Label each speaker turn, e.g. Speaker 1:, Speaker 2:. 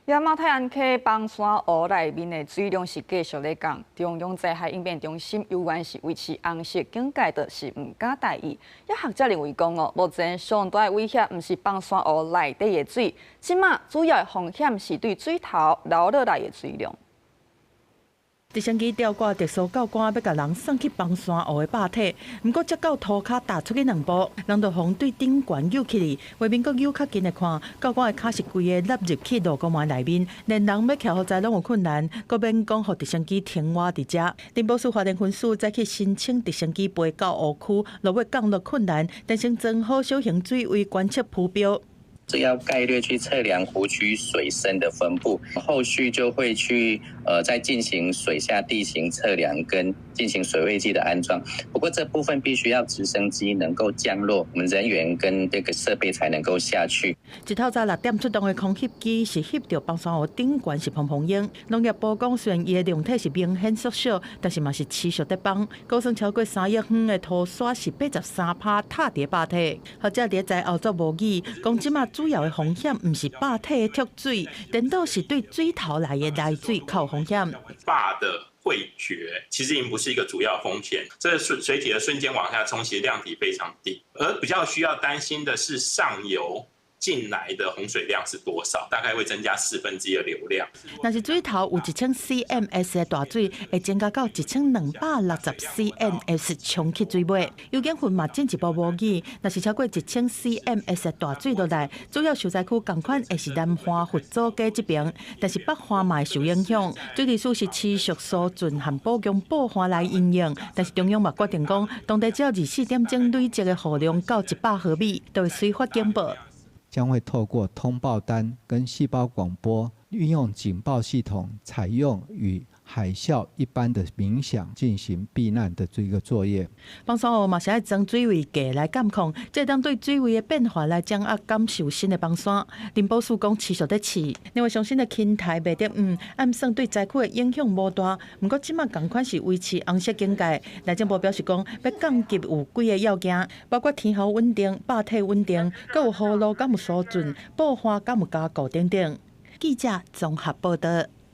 Speaker 1: 亚马太安溪邦山湖内面的水量是继续在降，中央灾害应变中心有关是维持红色警戒，就是唔敢大意。也学者认为讲目前上大的威胁唔是邦山湖内底的水，即马主要的风险是对水头流落来的水量。
Speaker 2: 直升机吊挂特殊教官要甲人送去邦山湖的坝体，不过接到涂骹踏出去2步，人就风对顶悬扭起哩。外面阁扭较近来看，教官的骹是规个纳入去路公园内面，连人要徛好在拢有困难，阁免讲互直升机停泊伫遮。林保署发电分署再去申请直升机飞到湖区，若要降落困难，但先装好小型水位观测浮标。
Speaker 3: 这要概略去测量湖区水深的分布，后续就会去再进行水下地形测量跟进行水位计的安装。不过这部分必须要直升机能够降落，我们人员跟这个设备才能够下去。
Speaker 2: 一透早6点出动的空翕机是翕到邦山湖顶悬是蓬蓬影。农业部讲，虽然伊的量体是明显缩小，但是嘛是持续在放。高算超过3亿远的土沙是83%踏伫坝体。学者伫在后座无语，讲即马。 主要的风险唔是坝体的脱水，颠倒是对水头来的来水靠风险。
Speaker 4: 坝的汇决其实已经不是一个主要风险，这个水体的瞬间往下冲，其实量体非常低，而比较需要担心的是上游。 进来的洪水量是多少？大概会增加1/4的流量。
Speaker 2: 若是水头有1000 cms 的大水，会增加到1260 cms 冲起水尾。有警分嘛进一步模拟，若是超过1000 cms 的大水落来，主要受灾区同款会是南华、佛祖街这边，但是北华嘛会受影响。水利署是持续疏浚和补强北华来应用，但是中央嘛决定讲，当地只要24点钟累积的雨量到100毫米，就会随发警报。
Speaker 5: 将会透过通报单跟细胞广播，运用警报系统，采用与海啸一般的冥想进行避难的这个作业。
Speaker 2: 邦山湖嘛是爱装水位计来监控，这当对水位的变化来掌握感受新的邦山。林保署讲持续在试，另外上新的青台袂得按算对灾区的影响无大，不过即马同款是维持红色警戒。内政部表示讲，要降级有几个要件，包括天候稳定、坝体稳定，还有河路敢有疏浚、爆花敢有加固等等。记者综合报道。